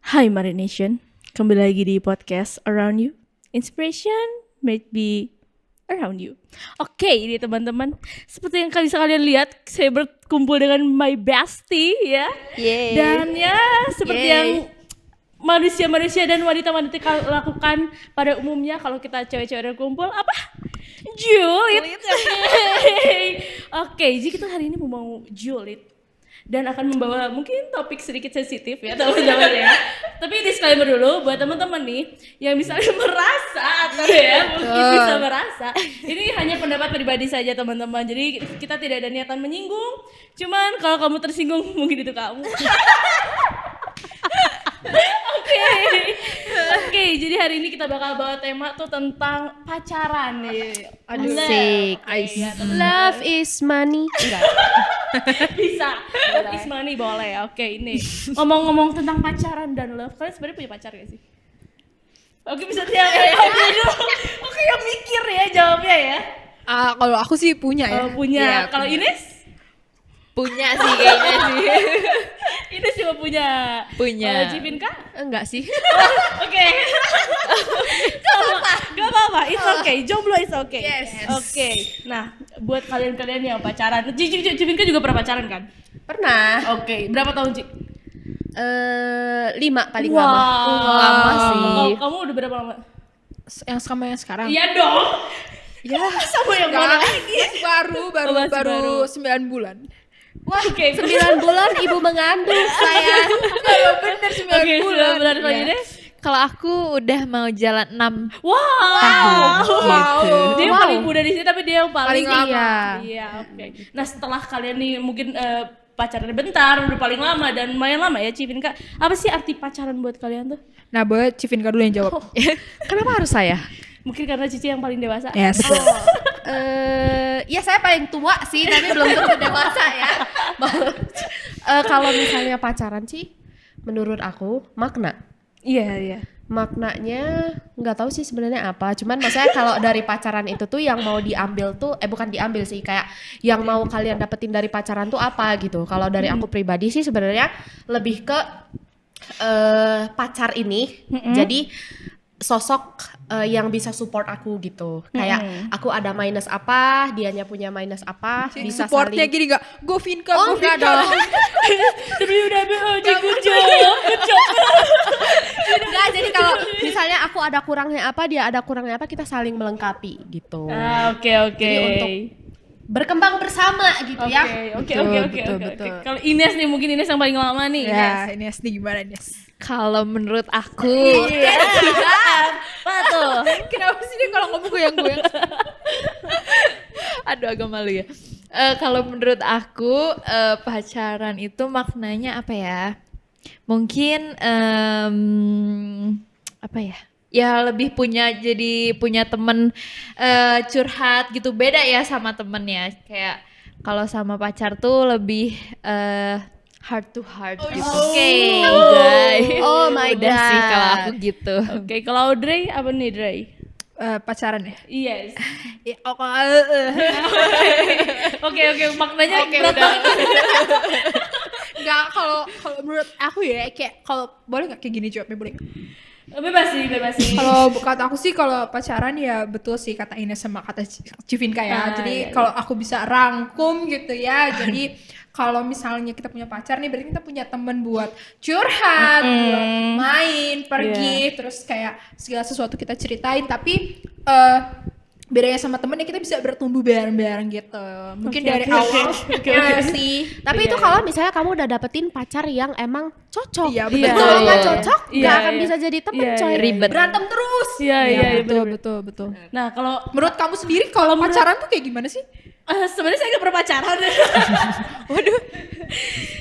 Hai Marination, kembali lagi di podcast Around You. Inspiration might be around you. Oke, ini teman-teman, seperti yang bisa kalian lihat, saya berkumpul dengan my bestie ya. Yeay. Dan ya seperti Yeay. yang manusia-manusia dan wanita-wanita lakukan pada umumnya kalau kita cewek-cewek kumpul apa? Julid. Oke, jadi kita hari ini mau julid dan akan membawa mungkin topik sedikit sensitif ya teman-teman ya. Tapi disclaimer dulu buat teman-teman nih yang misalnya merasa atau ya mungkin bisa merasa ini hanya pendapat pribadi saja teman-teman. Jadi kita tidak ada niatan menyinggung. Cuman kalau kamu tersinggung mungkin itu kamu. Oke, jadi hari ini kita bakal bawa tema tuh tentang pacaran nih. Asik. Ya, Love is money. Enggak. bisa. Love is money boleh. Oke, ini ngomong-ngomong tentang pacaran dan love, kalian sebenarnya punya pacar gak sih? Oke, bisa jawab dulu. Oke, yang mikir ya jawabnya ya. Kalau aku sih punya ya. Punya. Iya, Kalau punya. Ines? Punya sih kayaknya sih. Ines juga punya. Punya. Kalau Civinka? Enggak sih. Oke. Gak apa-apa, it's okay. Jomblo is okay. Yes. Oke. Nah, buat kalian-kalian yang pacaran, Civinka juga pernah pacaran kan? Pernah. Oke. Berapa tahun, Ci? 5 paling lama. Lama sih. Kamu udah berapa lama? Yang sama yang sekarang. Iya dong. Ya. Sama yang mana lagi? Baru 9 bulan. Wah, oke. 9 bulan ibu mengandung saya. Kalau bener 9 Oke, bulan. bulan kalau Ya. Ines? Kalau aku udah mau jalan 6 Wow. Dia Wow. paling muda di sini tapi dia yang paling Paling lama. Iya. Iya, oke. Nah, setelah kalian nih mungkin pacaran bentar, udah paling lama dan lumayan lama ya, Civinka. Apa sih arti pacaran buat kalian tuh? Nah, boleh Civinka dulu yang jawab. Kenapa harus saya? Mungkin karena Cici yang paling dewasa. Yes. Ya saya paling tua sih, tapi belum tentu dewasa ya. Kalau misalnya pacaran sih, menurut aku makna. Iya. Maknanya nggak tahu sih sebenarnya apa, cuman maksudnya kalau dari pacaran itu tuh yang mau diambil tuh bukan diambil sih, kayak yang mau kalian dapetin dari pacaran tuh apa gitu. Kalau dari aku pribadi sih sebenarnya lebih ke pacar ini jadi sosok yang bisa support aku gitu. Kayak aku ada minus apa, dianya punya minus apa, bisa Supportnya saling. gini gak? Go Vinka, Oh go enggak Vinka. dong. WWOJ good job. Enggak, jadi kalau misalnya aku ada kurangnya apa, dia ada kurangnya apa, kita saling melengkapi gitu. Oke. Jadi untuk berkembang bersama gitu ya. Oke. Betul. Kalau Ines nih, mungkin Ines yang paling lama nih. Ya, ini SD gimana Nes? Kalau menurut aku, Apa tuh? Kenapa sih dia kalau ngomong goyang-goyang? aduh agak malu ya. Kalau menurut aku pacaran itu maknanya apa ya? Mungkin apa ya? Ya lebih jadi punya temen curhat gitu, beda ya sama temen ya. Kayak kalau sama pacar tuh lebih heart to heart gitu. Oke, guys. Oh my Udah sih God. kalau aku gitu. Oke, kalau Dre apa nih Dre? Pacaran ya? Yes. Ya, Oke, maknanya Oke, berat udah. banget. Enggak, kalau menurut aku ya kayak kalau boleh nggak kayak gini jawabnya, boleh? Bebas sih. Kalau kata aku sih kalau pacaran ya betul sih kata Ines sama kata Civinka ya. Jadi Iya. kalau aku bisa rangkum gitu ya. Jadi kalau misalnya kita punya pacar nih berarti kita punya temen buat curhat, buat main, pergi, terus kayak segala sesuatu kita ceritain. Tapi bedanya sama temen ya kita bisa bertumbuh bareng-bareng gitu. Mungkin Oke, dari oke, awal oke. ya sih. Tapi itu kalau misalnya kamu udah dapetin pacar yang emang cocok. Iya, Betul. betul. Kalau nggak cocok, Iya, nggak akan iya. bisa jadi temen Iya, coy. iya. Ribet. Berantem terus. Iya, bener. betul. Nah, kalau Menurut kamu sendiri kalau pacaran tuh kayak gimana sih? sebenarnya saya nggak pernah pacaran.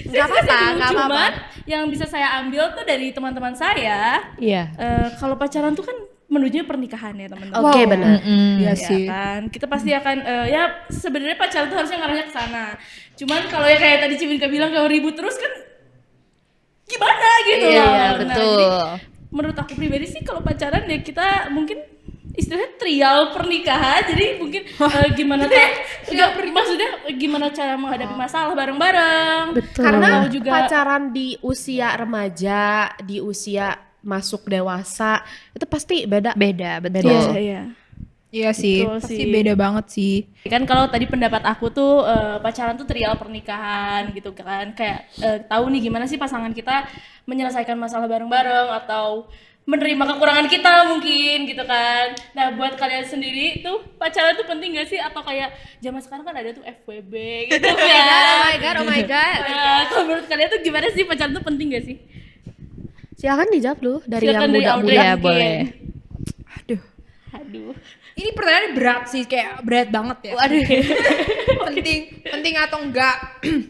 Nggak apa-apa, nggak apa-apa. Cuman yang bisa saya ambil tuh dari teman-teman saya. Iya. Kalau pacaran tuh kan menuju pernikahan ya teman-teman. Oke, benar. Iya Ya sih. kan, kita pasti akan ya sebenarnya pacaran tuh harusnya ngarahnya ke sana. Cuman kalau ya kayak tadi Civinka bilang kalau ribut terus kan gimana gitu Iya, loh. Nah, betul. jadi menurut aku pribadi sih kalau pacaran ya kita mungkin istilahnya trial pernikahan. Jadi mungkin gimana maksudnya gimana cara menghadapi masalah bareng-bareng. Betul. Karena Atau juga pacaran di usia remaja, di usia masuk dewasa itu pasti beda. Beda, betul. iya. Iya sih, Betul pasti sih. beda banget sih. Kan kalau tadi pendapat aku tuh pacaran tuh trial pernikahan gitu kan. Kayak tahu nih gimana sih pasangan kita menyelesaikan masalah bareng-bareng atau menerima kekurangan kita mungkin gitu kan. Nah buat kalian sendiri tuh pacaran tuh penting gak sih? Atau kayak zaman sekarang kan ada tuh FWB gitu kan. Oh my god. Kalau menurut kalian tuh gimana sih pacaran tuh penting gak sih? Silakan dijawab dulu dari Silakan yang dari Audrey. muda-muda. Iya, mungkin. boleh. Aduh. Ini pertanyaan berat sih, kayak berat banget ya. Waduh. penting atau enggak?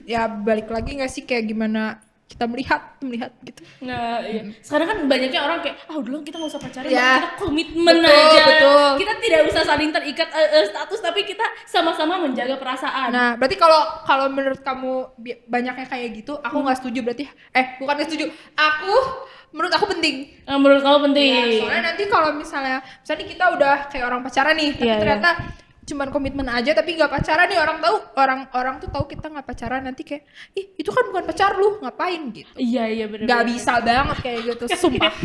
Ya balik lagi nggak sih kayak gimana kita melihat gitu. Nah, iya. Sekarang kan banyaknya orang kayak, udah kita nggak usah pacaran, Ya. kita komitmen Betul, aja. betul. Kita tidak usah saling terikat status, tapi kita sama-sama menjaga perasaan. Nah, berarti kalau menurut kamu banyaknya kayak gitu, aku nggak setuju berarti. Bukan nggak setuju. Menurut aku penting. Menurut kamu penting. Ya, soalnya nanti kalau misalnya kita udah kayak orang pacaran nih, tapi Iya, ternyata cuman komitmen aja tapi nggak pacaran nih, orang tuh tahu kita nggak pacaran, nanti kayak itu kan bukan pacar lu, ngapain gitu. Iya benar. Nggak bisa banget kayak gitu, sumpah.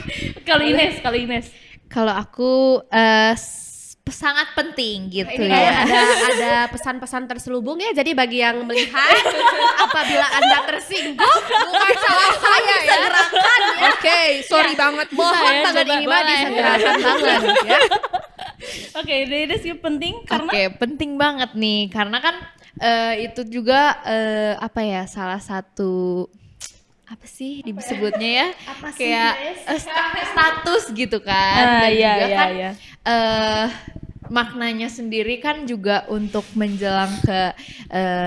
Kali Ines. Kalau aku sangat penting gitu Ini ya. kayak ada pesan-pesan terselubung ya. Jadi bagi yang melihat apabila Anda tersinggung bukan salah saya ya. Segerakan ya. Oke, sorry banget. Mohon ya, tangan coba ini mah boleh. disegerakan banget ya. Oke, Ines sih penting karena Oke, penting banget nih karena kan itu juga salah satu apa sih disebutnya ya? Kayak status gitu kan. Dan juga kan maknanya sendiri kan juga untuk menjelang ke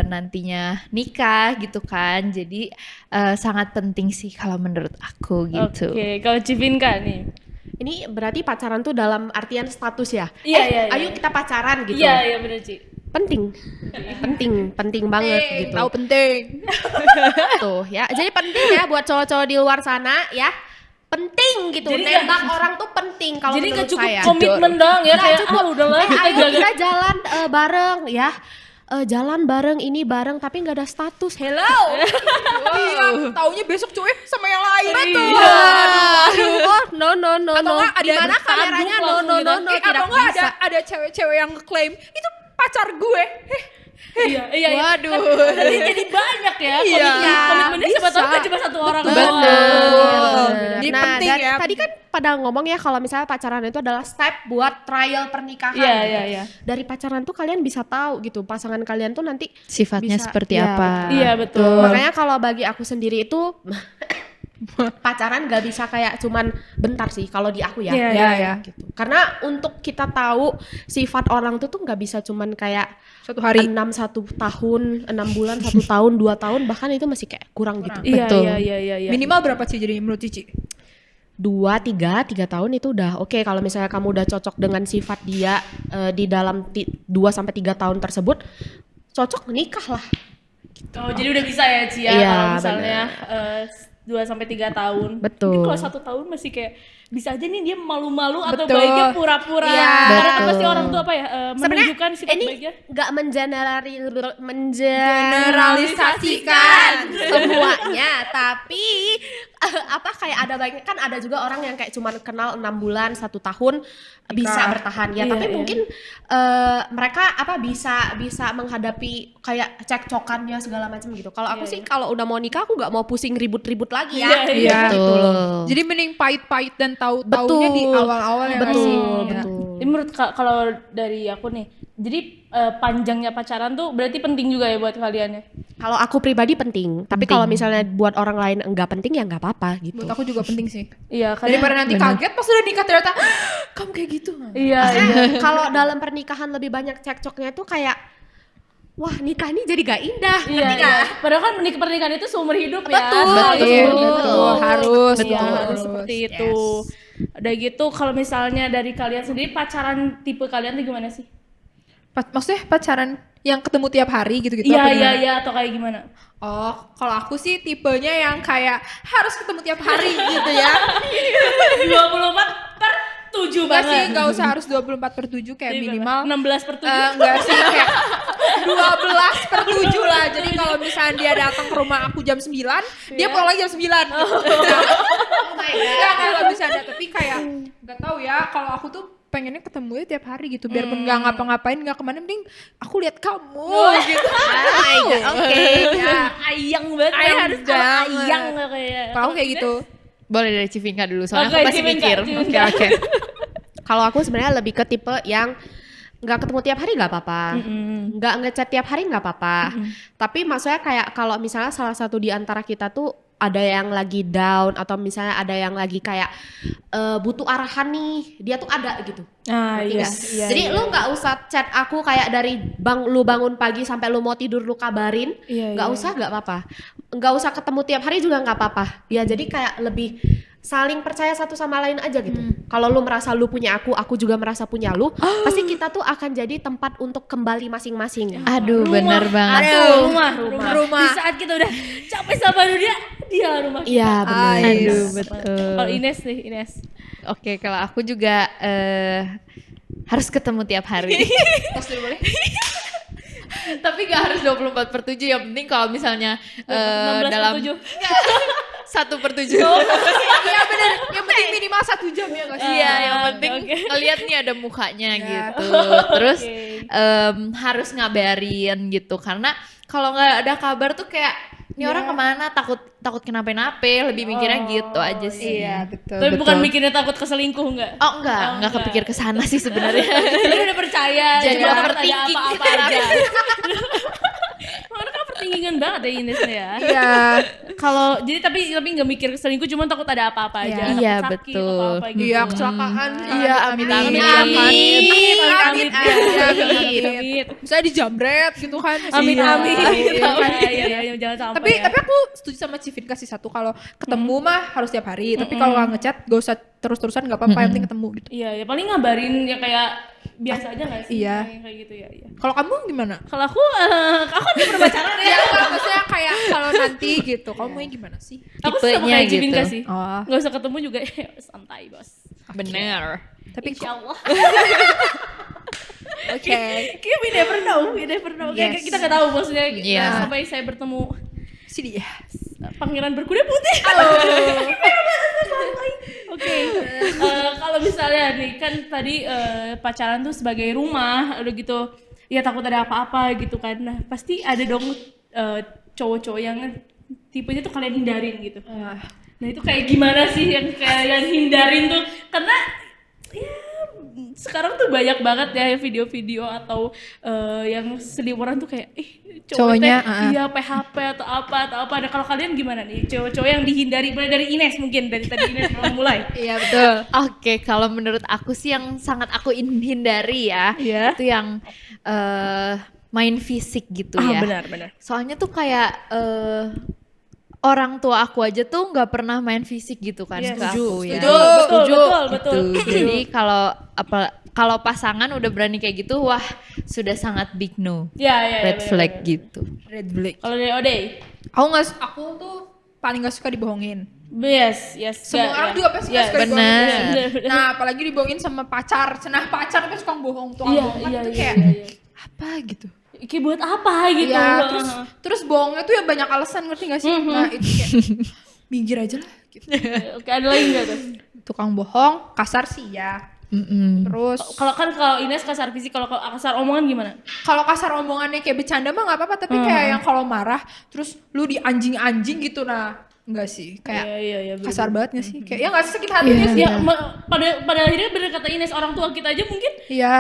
nantinya nikah gitu kan. Jadi sangat penting sih kalau menurut aku gitu. Oke, kalau Civinka nih. Ini berarti pacaran tuh dalam artian status ya? Iya. Ayo kita pacaran gitu. Iya benar Ci. Penting banget gitu. Tahu penting. Tuh ya. Jadi penting ya buat cowok-cowok di luar sana ya. Penting gitu. Jadi Nembak orang tuh penting kalau Jadi menurut nggak cukup saya. komitmen dong ya, Nggak kayak cukup. udahlah kita Ayo jaga. kita jalan bareng ya. Jalan bareng ini bareng tapi nggak ada status. Hello. Iya, taunya besok cuy sama yang lain. Betul. Oh, no. Atau nggak ada Gimana kameranya? No, tidak atau nggak bisa. ada cewek-cewek yang ngeklaim itu pacar gue. Iya. Waduh. Nanti jadi banyak ya. Iya. Komitmennya siapa tahu kan cuma satu orang doang. Betul. Jadi Nah, penting dari- ya. tadi kan pada ngomong ya kalau misalnya pacaran itu adalah step buat trial pernikahan. Iya. Dari pacaran tuh kalian bisa tahu gitu pasangan kalian tuh nanti Sifatnya bisa- seperti ya, apa? Iya betul. Makanya kalau bagi aku sendiri itu pacaran gak bisa kayak cuman bentar sih kalau di aku ya. Iya. Gitu. Karena untuk kita tahu sifat orang tuh nggak bisa cuman kayak Satu hari. 1 tahun, 6 bulan, 1 tahun, 2 tahun, bahkan itu masih kayak kurang gitu. Betul. Iya. Minimal berapa sih jadi menurut Cici? 3 tahun itu udah oke. Kalau misalnya kamu udah cocok dengan sifat dia di dalam 2-3 tahun tersebut, cocok menikah lah. Oh jadi udah bisa ya Ci ya, Iya, kalau misalnya 2-3 tahun. Betul. Mungkin kalau 1 tahun masih kayak bisa aja nih dia malu-malu atau Betul. baiknya pura-pura. Iya. Karena kan Betul. pasti orang tuh Sebenarnya menunjukkan sifat ini baiknya. nggak Generalisasikan. semuanya, tapi kayak ada baiknya kan ada juga orang yang kayak cuman kenal 6 bulan 1 tahun bisa bertahan ya, Iya, tapi iya. mungkin mereka bisa menghadapi kayak cekcokannya segala macam gitu. Kalau aku sih kalau udah mau nikah aku nggak mau pusing ribut-ribut lagi ya. Iya. Betul. Jadi mending pahit-pahit dan tahu-taunya di awal-awal ya nggak sih? Betul. Ini menurut kalau dari aku nih, jadi panjangnya pacaran tuh berarti penting juga ya buat kalian ya? Kalau aku pribadi penting, tapi kalau misalnya buat orang lain enggak penting ya nggak apa-apa gitu. Buat aku juga penting sih. Iya, Daripada nanti kaget pas udah nikah ternyata kamu kayak gitu. Iya. Kalau dalam pernikahan lebih banyak cekcoknya itu kayak wah nikah ini jadi gak indah. Iya. Padahal kan pernikahan itu seumur hidup ya. Betul, Betul, harus. Iya, betul. harus seperti itu. Udah gitu kalau misalnya dari kalian sendiri pacaran tipe kalian tuh gimana sih? Maksudnya pacaran yang ketemu tiap hari gitu-gitu? apa gimana? Iya atau kayak gimana? Oh, kalau aku sih tipenya yang kayak harus ketemu tiap hari gitu ya. 24/7 Setuju Enggak sih, banget. enggak usah harus 24/7 kayak minimal 16/7. enggak sih kayak 12/7 lah. Jadi kalau misalnya dia datang ke rumah aku jam 9, dia pulang lagi jam 9 gitu. Enggak bisa ada, tapi kayak enggak tahu ya, kalau aku tuh pengennya ketemu ya tiap hari gitu, biarpun nggak ngapa-ngapain, nggak kemana, mending aku lihat kamu gitu. Oke. Ya, Ayang banget. Ayang harus kalau banget. ayang kayak. kalau aku kayak gitu. Boleh dari Civinka dulu, soalnya Oke, aku masih Civinka, mikir. Civinka. Oke. Kalau aku sebenarnya lebih ke tipe yang nggak ketemu tiap hari nggak apa-apa, nggak ngechat tiap hari nggak apa-apa. Tapi maksudnya kayak kalau misalnya salah satu di antara kita tuh ada yang lagi down atau misalnya ada yang lagi kayak butuh arahan nih, dia tuh ada gitu. Ah Ngerti iya. nggak? Jadi lu nggak usah chat aku kayak dari lu bangun pagi sampai lu mau tidur lu kabarin, Iya, nggak iya. usah, nggak apa-apa. Nggak usah ketemu tiap hari juga nggak apa-apa. Ya jadi kayak lebih saling percaya satu sama lain aja gitu. Kalau lu merasa lu punya aku juga merasa punya lu, pasti kita tuh akan jadi tempat untuk kembali masing-masing. Aduh, bener banget. Aduh, rumah. Rumah. Di saat kita udah capek sama dunia, dia rumah kita. Iya benar. Aduh, betul. Kalau Ines nih, Ines. Oke, kalau aku juga harus ketemu tiap hari. Terus dulu boleh? Tapi gak harus 24/7, yang penting kalau misalnya dalam 16/7. 1/7. Iya benar, yang penting minimal 1 jam ya nggak sih? Iya, yang penting oke. ngeliat nih ada mukanya Iya. gitu. Terus harus ngabarin gitu, karena kalau nggak ada kabar tuh kayak ini orang kemana, takut kenapa-napa, lebih mikirnya gitu aja sih. Iya betul. Tapi bukan mikirnya takut keselingkuh enggak? Oh enggak kepikir ke sana sih sebenarnya. Dia udah percaya. Jadi jangan ada overthinking. apa-apa aja. Makanya kan overthinkingan banget ya Ines ya. Iya. Kalau jadi tapi nggak mikir selingkuh, cuma takut ada apa-apa aja. Iya, Takut sakit betul. atau apa gitu. Iya kecelakaan. Iya, amin, amin, Amin. Amit. Misalnya dijamret gitu kan. Amin. Iya. Amin. Iya, jangan sampai. Tapi aku setuju sama Civinka sih satu, kalau ketemu mah harus tiap hari, tapi kalau nggak ngechat gak usah terus-terusan, nggak apa-apa, yang penting ketemu gitu. Iya, ya paling ngabarin ya kayak biasa aja nggak sih? Iya. Kayak gitu ya. Iya. Kalau kamu gimana? Kalau aku kan berpacaran ya. Ya maksudnya kayak kalau nanti gitu, kamu maunya gimana sih? Aku sama Tipenya kayak Civinka gitu. sih. Oh. Nggak usah ketemu juga, santai bos. Bener. Tapi Insya Allah. oke. Kayak we never know. Kayak Yes. kita nggak tahu maksudnya Iya. sampai saya bertemu Sini ya. pangeran berkuda putih. Oke, kalau misalnya nih kan tadi pacaran tuh sebagai rumah, udah gitu, ya takut ada apa-apa gitu kan. Nah pasti ada dong cowok-cowok yang tipenya tuh kalian hindarin gitu. Nah itu kayak gimana sih yang kalian hindarin tuh? Karena ya sekarang tuh banyak banget ya video-video atau yang seliweran tuh kayak Cowoknya, iya PHP atau apa. Nah kalau kalian gimana nih cowok-cowok yang dihindari, mulai dari Ines mungkin, dari tadi Ines mau mulai. Iya betul. Oke, kalau menurut aku sih yang sangat aku hindari ya, Iya. itu yang main fisik gitu ya. Benar. Soalnya tuh kayak orang tua aku aja tuh nggak pernah main fisik gitu kan Iya, ke aku ya. Betul. Gitu. Jadi kalau pasangan udah berani kayak gitu, wah sudah sangat big no, Ya, red flag gitu. Red flag. Kalau dari Ode, Aku tuh paling gak suka dibohongin. yes. Semua orang juga pasti gak suka benar. dibohongin. Nah apalagi dibohongin sama pacar. Cenah pacar tuh suka bohong tuh. Iya. Itu kayak apa gitu. Kayak buat apa gitu? Ya terus bohongnya tuh ya banyak alasan, ngerti gak sih? Nah itu kayak minggir aja lah gitu. Oke, ada lagi nggak tuh? Tukang bohong, kasar sih ya. Terus Kalau Ines kasar fisik, kalau kasar omongan gimana? kalau kasar omongannya kayak bercanda mah nggak apa-apa, tapi kayak yang kalau marah terus lu di anjing-anjing gitu, nah enggak sih, kayak Iya, kasar banget gak sih? Kayak ya nggak sih, sakit hati nggak sih? Ya, pada akhirnya bener kata Ines, orang tua kita aja mungkin Iya.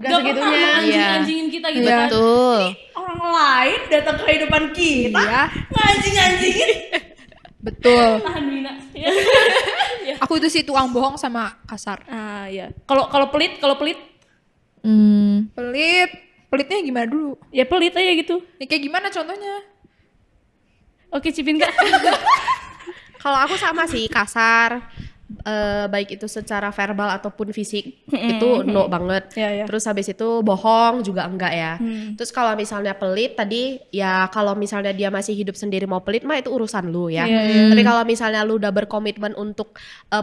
gak pernah anjing-anjingin kita gitu kan. Betul. Orang lain datang ke kehidupan kita, Iya. nganjing-anjingin. Betul. Tahan Wina. Aku itu sih tukang bohong sama kasar. Ah iya. Kalau pelit, Pelitnya gimana dulu? ya pelit aja gitu. Ya, kayak gimana contohnya? Oke, Civinka. Kalau aku sama sih kasar, baik itu secara verbal ataupun fisik itu no banget. Iya, iya. Terus habis itu bohong juga enggak ya. Terus kalau misalnya pelit tadi ya kalau misalnya dia masih hidup sendiri mau pelit mah itu urusan lu ya. Tapi kalau misalnya lu udah berkomitmen untuk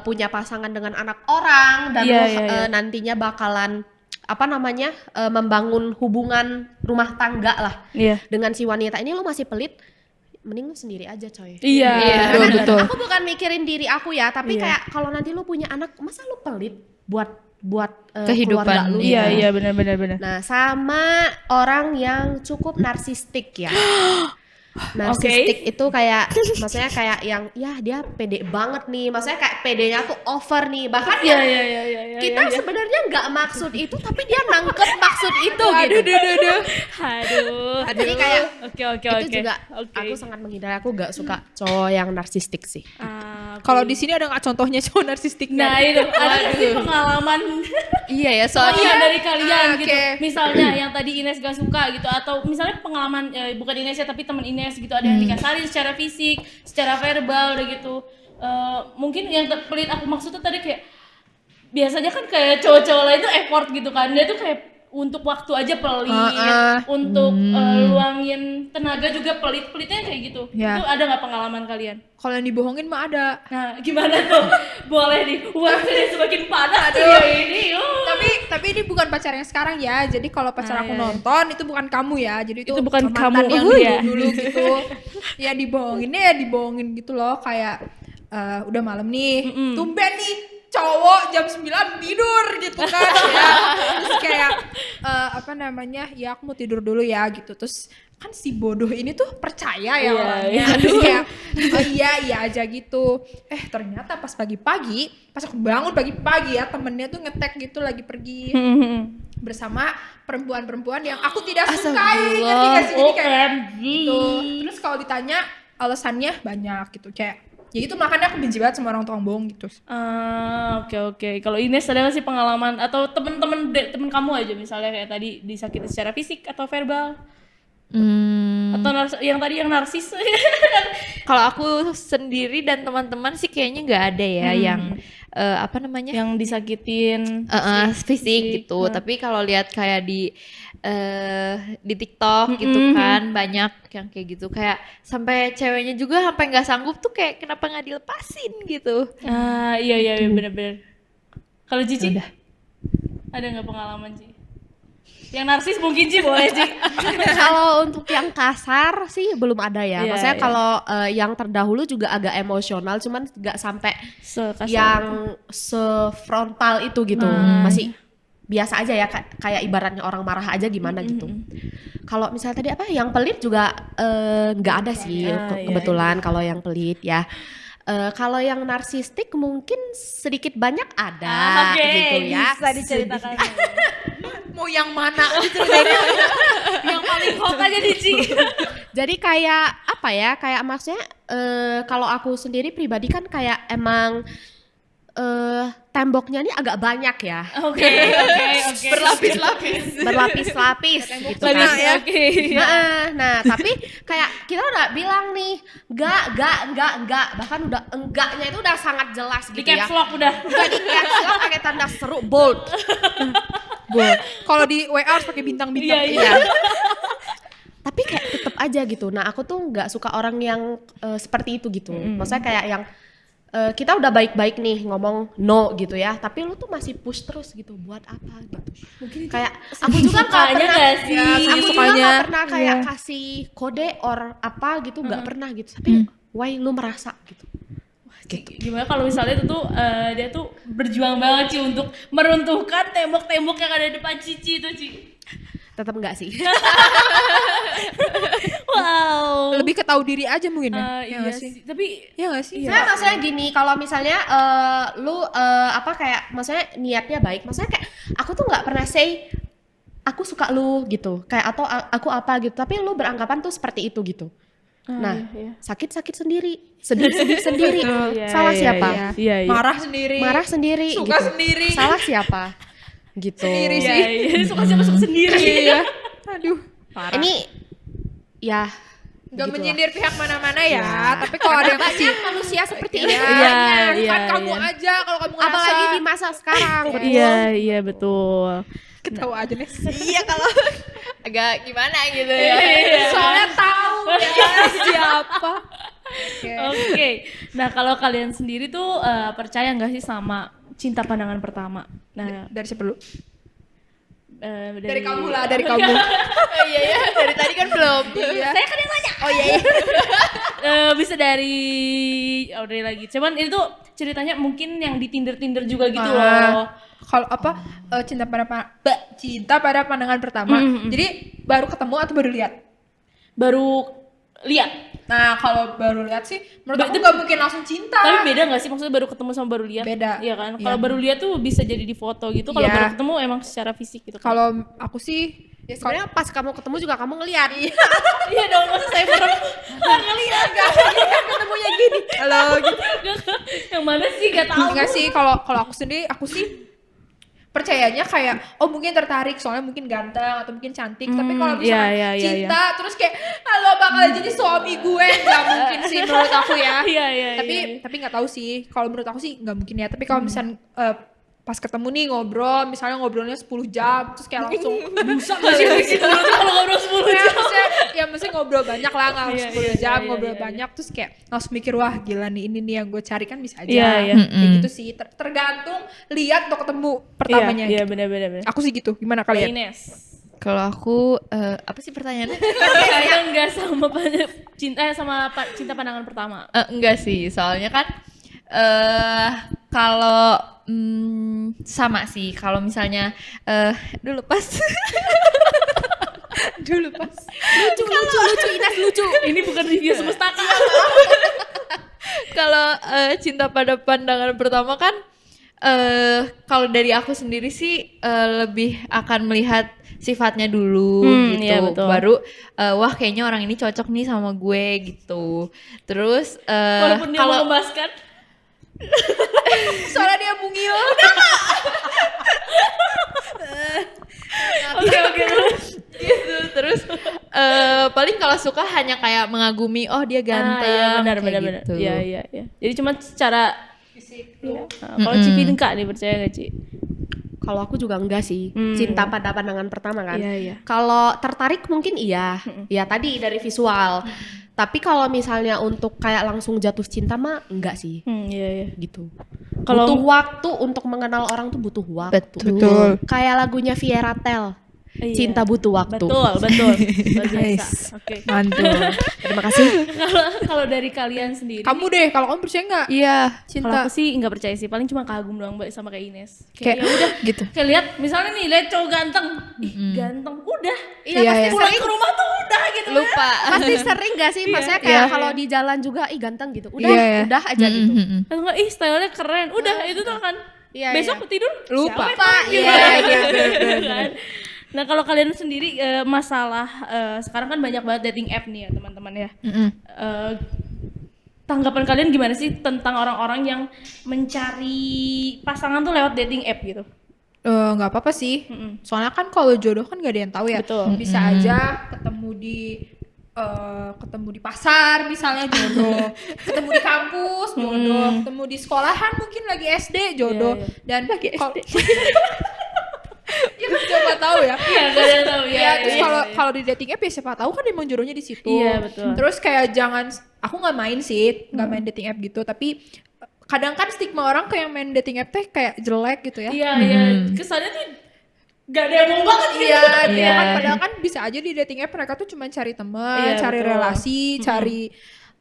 punya pasangan dengan anak orang dan Iya, lu iya, iya. nantinya bakalan apa namanya membangun hubungan rumah tangga lah Iya. dengan si wanita ini, lu masih pelit, mending lu sendiri aja coy. Iya. Betul, betul. Aku bukan mikirin diri aku ya, tapi Iya. kayak kalau nanti lu punya anak, masa lu pelit buat Kehidupan. keluarga lu? Iya, gitu. iya, benar. Nah, sama orang yang cukup narsistik ya. Narsistik itu kayak maksudnya kayak yang ya dia pede banget nih. Maksudnya kayak pedenya tuh over nih. Bahkan Iya, ya iya. kita sebenarnya nggak maksud itu, tapi dia nangkep maksud itu gitu. Aduh. Jadi kayak Oke. itu juga aku sangat menghindari. Aku nggak suka cowok yang narsistik sih. Kalau di sini ada nggak contohnya cowok narsistik? Nah itu ada nggak sih pengalaman Iya ya, soalnya dari kalian Oke. gitu. Misalnya yang tadi Ines gak suka gitu, atau misalnya pengalaman bukan Ines ya tapi teman Ines gitu, ada yang dikasarin secara fisik, secara verbal udah gitu. Mungkin yang pelit aku maksudnya tadi kayak biasanya kan kayak cowok-cowok lain tuh effort gitu kan, dia tuh kayak untuk waktu aja pelit, untuk luangin tenaga juga pelitnya kayak gitu. Ya. Itu ada nggak pengalaman kalian? Kalau yang dibohongin mah ada. Nah, gimana tuh? Boleh nih. Wah, sudah semakin panas tuh ya ini. Tapi ini bukan pacar yang sekarang ya. Jadi kalau pacar aku iya. nonton itu bukan kamu ya. Jadi itu Itu bukan mantan kamu. yang Iya. dulu gitu. Ya dibohonginnya ya dibohongin gitu loh, kayak udah malam nih. Tumben nih cowok jam 9 tidur gitu kan ya. Terus kayak apa namanya? Ya aku mau tidur dulu ya gitu. Terus kan si bodoh ini tuh percaya ya Iya, orangnya. iya. Terus kayak oh iya aja gitu. Ternyata pas pagi-pagi, pas aku bangun pagi-pagi ya, temennya tuh ngetek gitu lagi pergi bersama perempuan-perempuan yang aku tidak sukai, ngerti gak sih? Jadi kayak OMG. gitu. Terus kalau ditanya alasannya banyak gitu, kayak ya itu makanya aku benci banget sama orang tukang bohong gitu. Oke. Kalau Ines ada nggak sih pengalaman atau temen kamu aja misalnya kayak tadi disakiti secara fisik atau verbal? Atau yang tadi yang narsis? Kalau aku sendiri dan teman-teman sih kayaknya nggak ada ya yang apa namanya? Yang disakitin Fisik gitu. Tapi kalau lihat kayak di TikTok gitu kan banyak yang kayak gitu, kayak sampai ceweknya juga sampai nggak sanggup tuh kayak kenapa nggak dilepasin gitu. Iya bener. Kalau Cici? Ada nggak pengalaman Ci? Yang narsis mungkin Ci boleh Ci. Kalau untuk yang kasar sih belum ada ya. Iya, Maksudnya iya. kalau yang terdahulu juga agak emosional, cuman nggak sampai Sekasar yang sefrontal itu gitu. Masih biasa aja ya, kayak ibaratnya orang marah aja gimana gitu. Kalau misalnya tadi apa yang pelit juga nggak ada sih kebetulan kalau yang pelit ya. Kalau yang narsistik mungkin sedikit banyak ada Oke, gitu ya. bisa diceritakan. Mau yang mana? Yang paling hot aja nih Ci. Jadi kayak apa ya? Kayak maksudnya kalau aku sendiri pribadi kan kayak emang temboknya ini agak banyak ya. Oke. Berlapis-lapis gitu kan. Oke. Nah, tapi kayak kita udah bilang nih, enggak, bahkan udah enggaknya itu udah sangat jelas Di gitu ya. caps lock udah. Udah di caps lock pakai tanda seru bold. Kalau di WA harus pakai bintang-bintang. Iya. Tapi kayak tetep aja gitu. Nah, aku tuh nggak suka orang yang seperti itu gitu. Maksudnya kayak yang kita udah baik-baik nih ngomong no gitu ya, tapi lu tuh masih push terus gitu, buat apa gitu. Mungkin kayak aku juga nggak Sukanya pernah, nggak sih? aku juga Sukanya. nggak pernah kayak kasih kode or apa gitu, nggak pernah gitu. Tapi why lu merasa gitu? Gimana kalau misalnya itu tuh dia tuh berjuang banget Ci untuk meruntuhkan tembok-tembok yang ada di depan Cici itu Ci. Tetap nggak sih? Wow. Lebih ke tahu diri aja mungkin ya. Iya nggak sih. Tapi Iya nggak sih? Saya maksudnya gini, kalau misalnya lu apa kayak maksudnya niatnya baik, maksudnya kayak aku tuh nggak pernah say aku suka lu gitu, kayak atau aku apa gitu, tapi lu beranggapan tuh seperti itu gitu. Nah, sakit-sakit sendiri, sedih-sedih sendiri. Salah siapa? Iya. Marah sendiri. Marah sendiri. Suka gitu. sendiri. Salah siapa? Gitu. Sendiri sih. Iya. Suka siapa suka sendiri. Iya. Aduh. Ini ya Nggak Begitulah. menyindir pihak mana-mana ya, tapi kalau ada yang kasih manusia seperti ini. Iya, bukan iya, kamu iya. aja kalau kamu ngerasa. Apalagi di masa sekarang, betul. Iya betul. Ketawa aja nih. Iya kalau agak gimana gitu ya. Soalnya tahu ya siapa. Oke. Nah, kalau kalian sendiri tuh percaya nggak sih sama cinta pandangan pertama? Nah, Dari siapa dulu? dari kamu lah, dari kamu. Oh iya ya, dari tadi kan belum. Iya. Saya kan yang nanya. Oh iya iya. Bisa dari Audrey lagi. Cuman itu tuh ceritanya mungkin yang di Tinder juga gitu loh. Kalau apa cinta pada pandangan pertama. Jadi baru ketemu atau baru lihat? Baru lihat. Nah, kalau baru lihat sih menurut aku Itu- nggak mungkin langsung cinta. Tapi beda nggak sih maksudnya baru ketemu sama baru lihat? Beda. Iya kan? Iya. Kalau baru lihat tuh bisa jadi di foto gitu. Kalau Iya. baru ketemu emang secara fisik gitu. Kalau aku sih Ya sebenarnya pas kamu ketemu juga kamu ngeliat. Iya dong, masa saya belum ngeliat ketemunya gini. Halo gitu. yang mana sih gak tahu. Enggak sih, kalau aku sendiri aku sih percayanya kayak oh mungkin tertarik soalnya mungkin ganteng atau mungkin cantik, tapi kalau misalnya iya, cinta terus kayak halo bakal jadi suami gue, nggak mungkin sih menurut aku ya. Iya. Tapi nggak tahu sih, kalau menurut aku sih nggak mungkin ya. Tapi kalau misalnya pas ketemu nih ngobrol, misalnya ngobrolnya 10 jam terus kayak langsung bisa nggak sih kalau ngobrol 10 ya, jam? maksudnya ngobrol banyak lah, nggak harus Iya, 10 iya, jam iya, ngobrol iya. banyak terus kayak langsung mikir wah gila nih ini nih yang gue cari kan bisa aja. Iya. Kayak gitu sih, tergantung lihat atau ketemu pertamanya. Iya benar. Aku sih gitu, gimana kalian? Ines. Kalau aku apa sih pertanyaannya? Saya enggak sama cinta pandangan pertama. Enggak sih, soalnya kan kalau sama sih. Kalau misalnya dulu pas Lucu Ines lucu. Ini bukan review semestaka. kalau cinta pada pandangan pertama kan kalau dari aku sendiri sih lebih akan melihat sifatnya dulu gitu, iya, betul. baru wah kayaknya orang ini cocok nih sama gue gitu. Terus Walaupun dia kalau mengemaskan. Soalnya dia mungil. Oke. gitu terus paling kalau suka hanya kayak mengagumi oh dia ganteng Benar. kayak gitu. Iya. Jadi cuma secara fisik. Kalau Civi enggak nih percaya enggak, Ci? Kalau aku juga enggak sih. Cinta pada pandangan pertama kan. Iya. Kalau tertarik mungkin iya. Ya tadi dari visual. Tapi kalau misalnya untuk kayak langsung jatuh cinta mah enggak sih. Iya. Gitu. Kalau- Butuh waktu untuk mengenal orang tuh butuh waktu. Betul. Kayak lagunya Viera Tel. Iya. Cinta butuh waktu. Betul. Luar biasa. Oke. Mantul. Terima kasih. Kalau dari kalian sendiri. Kamu deh, kalau kamu percaya nggak? Iya Kalau Cinta. aku sih nggak percaya sih, paling cuma kagum doang Mbak sama kayak Ines. Kayak ya udah gitu. Kayak lihat misalnya nih lihat cowok ganteng. Ih, ganteng. Udah. Iya Iya, pasti iya. Pulang sering. ke rumah tuh udah gitu. lupa Pasti sering gak sih? Maksudnya kayak Iya. kalau di jalan juga ih ganteng gitu. Udah, Iya, iya. udah aja gitu. Atau enggak, ih stylenya keren. Udah, itu tuh kan. Iya, Besok tidur Lupa. siapa yang Iya, pakai? iya, Kan? Nah, kalau kalian sendiri masalah sekarang kan banyak banget dating app nih ya, teman-teman ya. Eh, tanggapan kalian gimana sih tentang orang-orang yang mencari pasangan tuh lewat dating app gitu? Nggak apa-apa sih. Soalnya kan kalau jodoh kan nggak ada yang tahu ya. Betul. Bisa aja ketemu di pasar misalnya jodoh, ketemu di kampus jodoh, ketemu di sekolahan mungkin lagi SD jodoh, Iya. dan lagi SD. Ya kan siapa tahu ya. Iya, gak ada yang tahu ya. Ya, terus kalau di dating app ya siapa tahu kan emang jodohnya di situ. Iya, betul. Terus kayak jangan, aku nggak main sih, nggak main dating app gitu, tapi kadang kan stigma orang kayak main dating app teh kayak jelek gitu ya. Iya, kesannya tuh gak ada yang mau banget gitu. Iya, Iya. kan padahal kan bisa aja di dating app mereka tuh cuma cari teman, Iya, cari betul. relasi, cari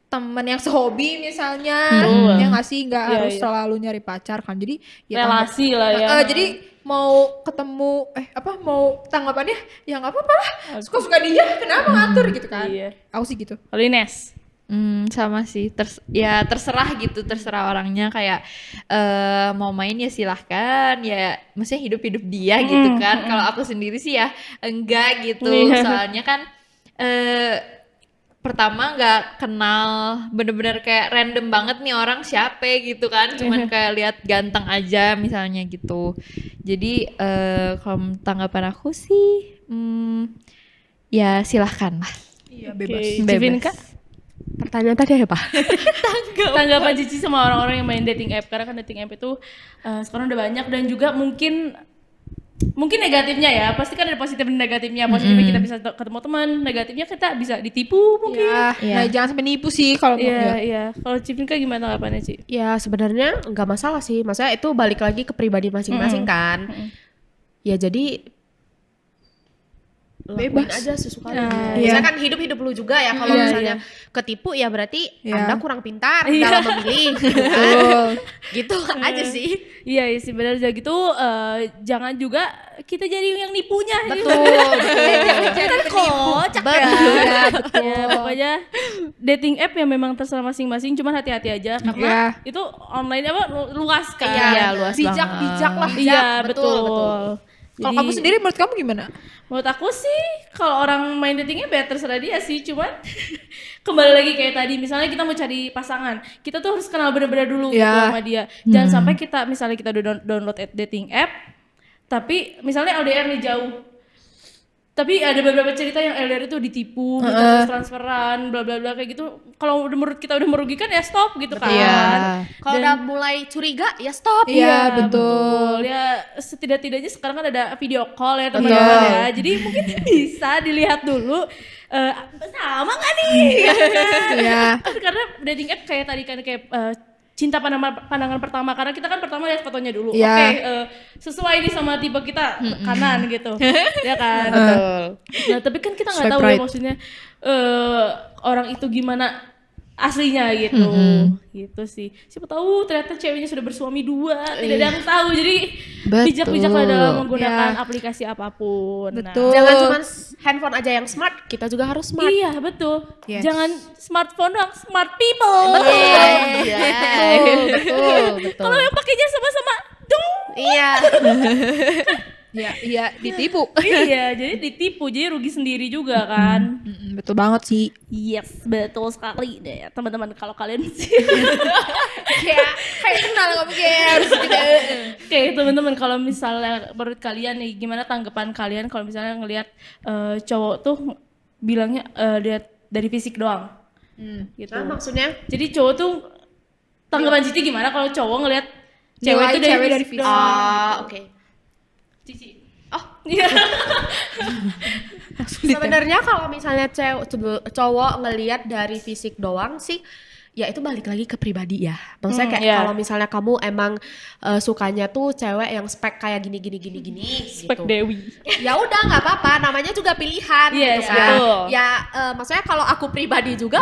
teman yang sehobi misalnya. Betul. Ya nggak sih, nggak Iya, harus iya. selalu nyari pacar kan. Jadi ya Relasi lah ya. jadi mau ketemu mau tanggapannya ya nggak apa-apa lah. Suka-suka dia, kenapa ngatur gitu kan. Iya. Aku sih gitu. Kalau Ines? Sama sih ya terserah gitu, terserah orangnya kayak mau main ya silahkan ya, maksudnya hidup dia gitu kan. Kalau aku sendiri sih ya enggak gitu. Iya. Soalnya kan pertama nggak kenal, bener-bener kayak random banget nih orang siapa gitu kan, cuman kayak lihat ganteng aja misalnya gitu. Jadi kalau tanggapan aku sih ya silahkan lah. Iya, Oke, bebas. Civinka, Pertanyaan tadi apa? tanggapan Cici sama orang-orang yang main dating app, karena kan dating app itu sekarang udah banyak dan juga mungkin negatifnya ya, pasti kan ada positif dan negatifnya. Positifnya kita bisa ketemu teman, negatifnya kita bisa ditipu mungkin. Ya, Iya. nah jangan sampai nipu sih kalau mau. Iya, Ya. iya. Kalau Civinka gimana tanggapannya, Ci? Ya sebenarnya nggak masalah sih. Maksudnya itu balik lagi ke pribadi masing-masing kan. Ya jadi lakuin Bebas. aja sesuka lu. Nah, Biasanya iya. kan hidup lu juga ya. Kalau Iya, misalnya ketipu ya berarti Iya. Anda kurang pintar Iya. dalam memilih. Gitu kan. Betul. Gitu aja sih. Iya, iya sih benar juga gitu. Jangan juga kita jadi yang nipunya. Betul. Kan kocak ya. Betul. Ya, pokoknya dating app yang memang terserah masing-masing, cuman hati-hati aja karena Iya. itu online apa luas kan. Iya, luas Bijak lah. Iya, betul. betul. Kalau Jadi, kamu sendiri menurut kamu gimana? menurut aku sih kalau orang main dating app ya terserah dia sih, cuman kembali lagi kayak tadi, misalnya kita mau cari pasangan, kita tuh harus kenal benar-benar dulu gitu Iya. sama dia. Jangan sampai kita misalnya kita udah download dating app, tapi misalnya LDR nih jauh. Tapi ada beberapa cerita yang LDR itu ditipu, gitu, terus transferan, bla bla bla kayak gitu. Kalau udah menurut kita udah merugikan ya stop gitu kan. Iya. Kalau udah mulai curiga ya stop. Iya, betul. Ya setidak-tidaknya sekarang kan ada video call ya teman-teman ya. Jadi mungkin bisa dilihat dulu sama nggak nih? Iya. Karena dating app kayak tadi kan kayak cinta pandangan pertama, karena kita kan pertama lihat fotonya dulu. Iya. Oke, sesuai nih sama tipe kita kanan gitu. Ya kan? Betul. Nah, tapi kan kita nggak Swipe tahu ya right. maksudnya orang itu gimana aslinya gitu. Gitu sih. Siapa tahu ternyata ceweknya sudah bersuami 2, tidak ada yang tahu. Jadi Betul. bijak-bijaklah dalam menggunakan Ya. aplikasi apapun. Nah, Betul. Jangan cuma handphone aja yang smart, kita juga harus smart. iya, betul. Yes. Jangan smartphone doang, smart people. Iya. Betul. Kalau yang pakainya sama-sama dong. Iya. Iya, ditipu. Iya, jadi ditipu, jadi rugi sendiri juga kan. Betul banget sih. Yes, betul sekali deh teman-teman. Kalau kalian sih Kayak kenal kamu kayak harus kita. Oke teman-teman, kalau misalnya menurut kalian nih gimana tanggapan kalian kalau misalnya ngelihat cowok tuh bilangnya lihat dari fisik doang gitu. Nah, maksudnya Jadi cowok tuh tanggapan Cici gimana kalau cowok ngelihat cewek Nilai tuh dari cewek dari fisik fisik. doang? oke. Cici. Oh, iya. Sebenarnya kalau misalnya cowok ngelihat dari fisik doang sih, ya itu balik lagi ke pribadi ya. Maksudnya kayak iya. kalau misalnya kamu emang sukanya tuh cewek yang spek kayak gini Spek gitu. Dewi. Ya udah nggak apa-apa, namanya juga pilihan Yes, gitu kan. betul. Ya maksudnya kalau aku pribadi juga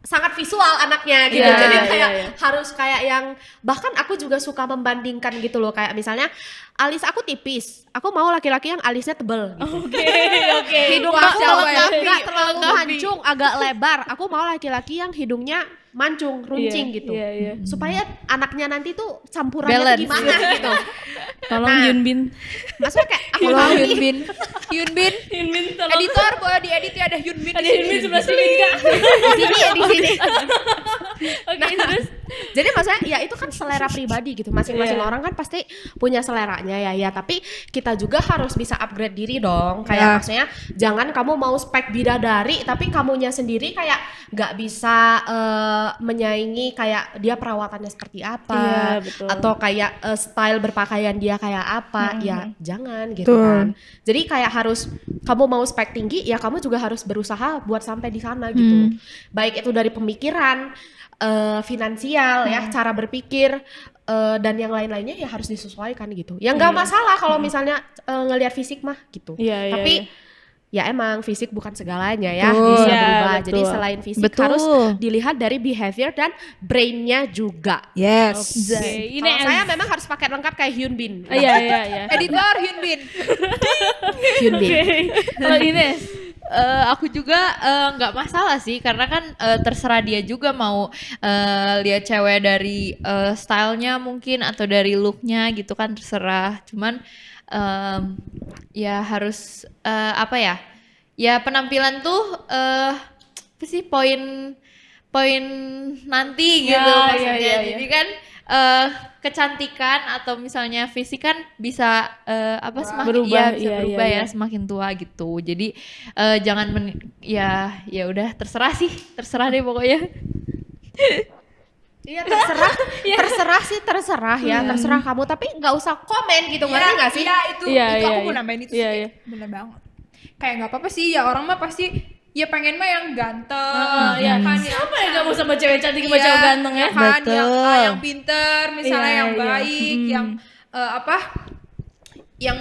sangat visual anaknya gitu. Iya, Jadi iya, kayak iya. harus kayak yang bahkan aku juga suka membandingkan gitu loh, kayak misalnya alis aku tipis, aku mau laki-laki yang alisnya tebel gitu. Oke. Hidung Wah, aku siapa ya? nggak terlalu mancung, agak lebar. Aku mau laki-laki yang hidungnya mancung, runcing Iya, gitu. iya, iya. Supaya anaknya nanti tuh campurannya tuh Balance. gimana gitu. Tolong Nah. Yunbin. Maksudnya kayak aku Halo mau nih, Hyunbin. Hyunbin. Yunbin tolong. Editor boleh diedit ya, ada Hyunbin. Ada Yunbin sebelah sini enggak? di sini ya di sini. Oke, terus Jadi maksudnya ya itu kan selera pribadi gitu. Masing-masing Iya. orang kan pasti punya seleranya ya. Tapi kita juga harus bisa upgrade diri dong. Kayak Ya. maksudnya jangan kamu mau spek bidadari tapi kamunya sendiri kayak nggak bisa menyaingi kayak dia perawatannya seperti apa. Iya, betul. Atau kayak style berpakaian dia kayak apa. Ya jangan gitu Betul. kan. Jadi kayak harus kamu mau spek tinggi ya kamu juga harus berusaha buat sampai di sana gitu. Baik itu dari pemikiran, finansial ya, cara berpikir dan yang lain-lainnya ya harus disesuaikan gitu. Ya nggak masalah kalau misalnya ngelihat fisik mah gitu. Iya, iya, Tapi iya. ya emang fisik bukan segalanya ya, Betul. bisa Iya, berubah. betul. Jadi selain fisik Betul. harus dilihat dari behavior dan brainnya juga. Yes. Oke, ini Kalau saya memang harus pakai lengkap kayak Hyunbin. Iya, iya, iya. Editor Hyunbin. Hyunbin. Oke. Kalau Ines, Aku juga nggak masalah sih karena kan terserah dia juga mau lihat cewek dari stylenya mungkin atau dari looknya gitu kan terserah. Cuman ya harus apa ya? Ya penampilan tuh apa sih poin nanti gitu Ya, maksudnya. iya, iya, iya. Jadi kan kecantikan atau misalnya fisik kan bisa semakin Berubah, bisa iya, berubah iya, ya iya. semakin tua gitu. Jadi jangan ya udah terserah deh pokoknya. Iya terserah ya, terserah kamu, tapi nggak usah komen gitu, ngerti nggak sih? Iya itu Iya, itu iya, aku mau iya. nambahin itu Iya, sih, iya. kayak bener banget. Kayak nggak apa-apa sih ya, orang mah pasti ya pengen mah yang ganteng, ya kan, siapa yang gak mau sama cewek cantik sama cewek ganteng ya? kan, Betul. yang pinter, misalnya Iya, yang iya. baik, yang yang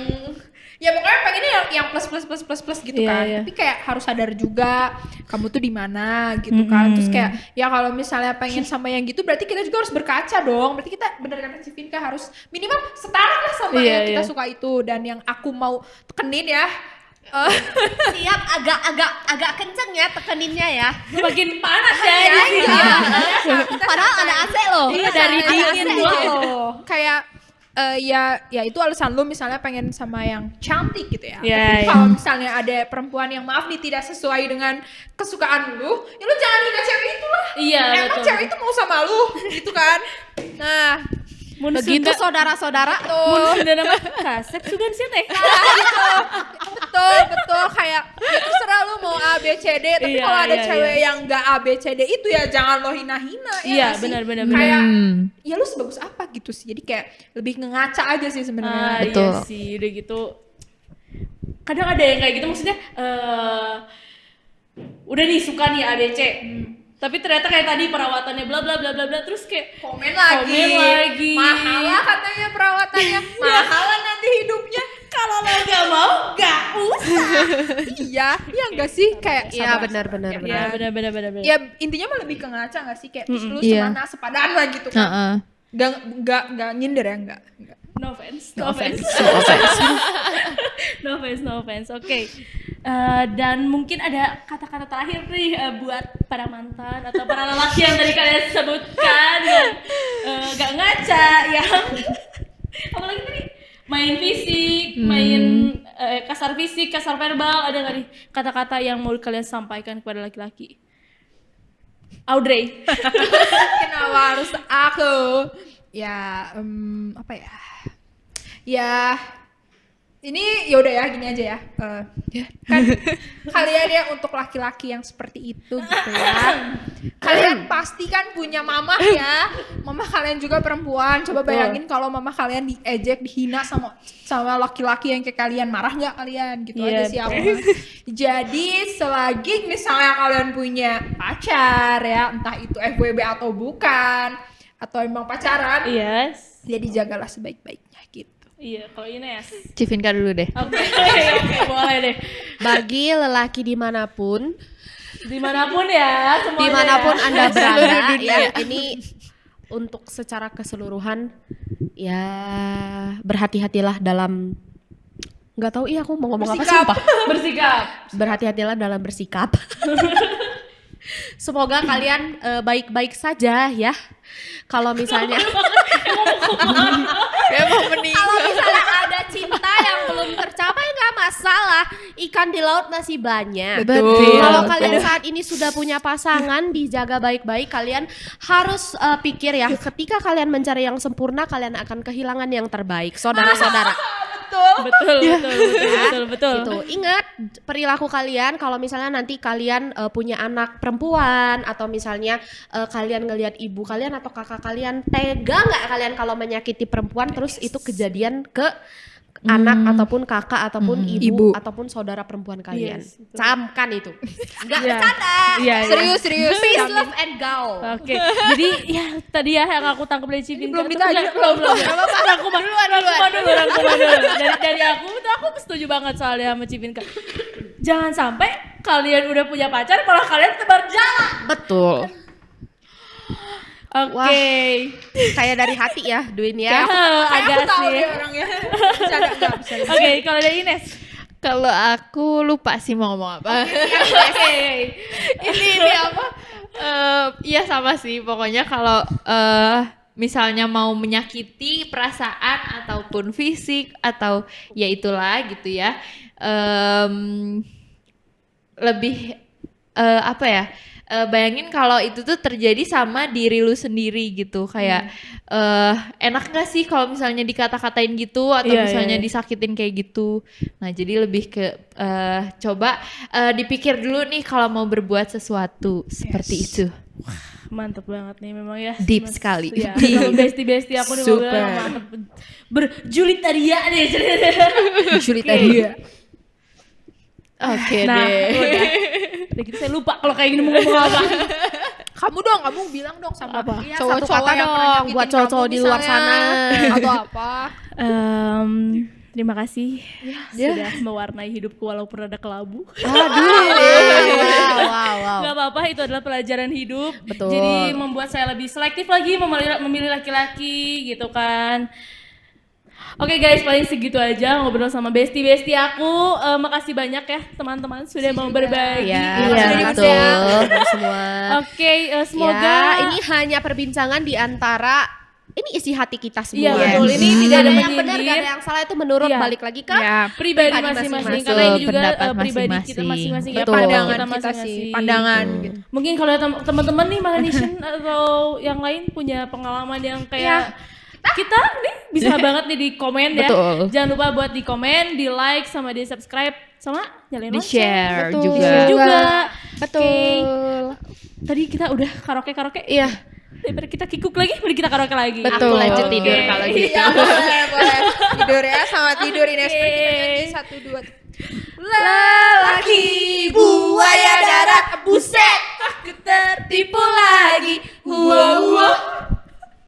ya pokoknya pengennya yang plus gitu Iya, kan. iya. Tapi kayak harus sadar juga kamu tuh di mana gitu kan. Terus kayak ya kalau misalnya pengen sama yang gitu berarti kita juga harus berkaca dong. Berarti kita bener kata Civinka harus minimal setara lah sama Iya, yang kita iya. suka itu. Dan yang aku mau tekenin ya, Siap, agak kenceng ya tekeninnya ya. Makin panas ya Iya, di sini. Iya. Padahal ada AC loh. Iya, dari Ada dingin AC loh. loh. kayak ya itu alasan lu misalnya pengen sama yang cantik gitu ya. Iya, Tapi iya. kalau misalnya ada perempuan yang maaf nih tidak sesuai dengan kesukaan lu, ya lu jangan nikah cewek itu lah. Iya, Emang betul. cewek itu mau sama lu gitu kan. Nah, Mun Begitu Sunda- saudara-saudara. mun Sunda nama kasep sugan sih teh. betul kayak ya terserah lu mau A B C D, tapi Iya, kalau ada iya, cewek yang nggak A B C D itu ya jangan lo hina-hina ya Iya, nggak sih? benar. Kayak ya lu sebagus apa gitu sih. Jadi kayak lebih ngegaca aja sih sebenarnya. Betul. Iya sih, udah gitu. Kadang ada yang kayak gitu maksudnya udah nih suka nih ABC. Tapi ternyata kayak tadi perawatannya bla bla bla bla bla terus kayak Komen lagi. Mahal lah katanya perawatannya. Mahal lah nanti hidupnya. kalau lo gak mau gak usah. Iya enggak sih? Kayak Iya sabar. benar. Ya benar. Ya intinya mah lebih ke ngaca enggak sih? Kayak lu Iya. semana sepadan lah gitu kan. Enggak nyindir ya, enggak. No offense. No offense. Oke. Dan mungkin ada kata-kata terakhir nih buat para mantan atau para lelaki yang tadi kalian sebutkan yang gak ngaca, yang apalagi tadi main fisik, main kasar fisik, kasar verbal, ada nggak nih kata-kata yang mau kalian sampaikan kepada laki-laki? Audrey. Kenapa harus aku? Ya apa ya? Ya ini yaudah ya gini aja ya. Kan kalian ya untuk laki-laki yang seperti itu gitu ya. Kalian pasti kan punya mamah ya. Mamah kalian juga perempuan. Coba bayangin kalau mamah kalian diejek, dihina sama laki-laki yang kayak kalian, marah nggak kalian? Gitu Iya, aja sih aku. Jadi selagi misalnya kalian punya pacar ya, entah itu FWB atau bukan, atau emang pacaran, Yes. ya dijagalah sebaik-baiknya gitu. Iya, kalau Ines. Civinka dulu deh. Oke, boleh deh. Bagi lelaki dimanapun Ya, semuanya. dimanapun ya. Anda berada Seluruh ya, ini untuk secara keseluruhan ya berhati-hatilah dalam, nggak tahu aku mau ngomong apa sumpah. Bersikap. Berhati-hatilah dalam bersikap. Semoga kalian baik-baik saja ya. Kalau misalnya kalau misalnya ada cinta yang belum tercapai nggak masalah. Ikan di laut masih banyak. Betul. Kalau Betul. kalian saat ini sudah punya pasangan, dijaga baik-baik. Kalian harus pikir ya, ketika kalian mencari yang sempurna, kalian akan kehilangan yang terbaik. Saudara-saudara. Betul. Gitu. Ingat perilaku kalian kalau misalnya nanti kalian punya anak perempuan atau misalnya kalian ngelihat ibu kalian atau kakak kalian, tega nggak kalian kalau menyakiti perempuan terus itu kejadian ke anak ataupun kakak ataupun ibu ataupun saudara perempuan kalian. Yes, betul. Camkan itu. Nggak Iya. bercanda. Iya. Serius. Peace, love, and go. Oke, jadi ya tadi ya yang aku tangkap dari Civinka Belum tuh ditanya. belum. Rangkuman dulu. Dari aku tuh aku setuju banget soalnya sama Civinka. Jangan sampai kalian udah punya pacar malah kalian tebar jala. Betul. Oke. Kayak dari hati ya, Duin ya. Agak Aku tahu sih. deh orangnya. Bisa. Oke, kalau dari Ines. Kalau aku lupa sih mau ngomong apa. ini apa? Iya sama sih. Pokoknya kalau misalnya mau menyakiti perasaan ataupun fisik atau ya itulah gitu ya. Lebih apa ya? bayangin kalau itu tuh terjadi sama diri lu sendiri gitu, kayak enak gak sih kalau misalnya dikata-katain gitu atau Iya, misalnya iya. disakitin kayak gitu. Nah jadi lebih ke coba dipikir dulu nih kalau mau berbuat sesuatu seperti itu. Mantep banget nih memang ya. Deep sekali. Ya, Deep. sama bestie-bestie aku nih mau Super. bilang mantep. Berjulitaria nih ceritanya. Julitaria. Oke Nah, deh. udah gitu saya lupa kalau kayak gini mau ngomong apa. Kamu bilang dong sama Iya, cowok-cowok satu kata yang pernah dong nyakitin buat cowok-cowok kamu di luar misalnya, sana. atau apa. Terima kasih sudah mewarnai hidupku walaupun ada kelabu. Wow. Gak apa-apa, itu adalah pelajaran hidup. Betul. Jadi membuat saya lebih selektif lagi memilih laki-laki gitu kan. Oke guys, paling segitu aja ngobrol sama bestie aku. Makasih banyak ya teman-teman sudah mau berbagi. Iya, Sudah betul. Semua. Oke, semoga Ya, ini hanya perbincangan di antara ini isi hati kita semua. Iya, betul. Ini tidak ada yang benar, menyindir. gak ada yang salah, itu menurut Iya. balik lagi ke Ya, pribadi pribadi masing-masing masing-masing. karena ini juga Pendapat pribadi kita masing-masing. masing-masing ya, Betul. pandangan pandangan kita kita sih, masing-masing. pandangan gitu. Mungkin kalau teman-teman nih Malaysian atau yang lain punya pengalaman yang kayak kita nih bisa banget nih di komen ya. Betul. Jangan lupa buat di komen, di like sama di subscribe sama nyalain Di lonceng. share Betul. juga. Di-share juga. Betul. Oke. Tadi kita udah karaoke. Iya. Daripada kita kikuk lagi, mari kita karaoke lagi. Betul. Aku lanjut Oke. tidur kalau gitu. Iya, boleh. Tidur ya, sama tidur ini. Seperti nyanyi 1, 2. Lelaki buaya darat, buset, aku tertipu lagi.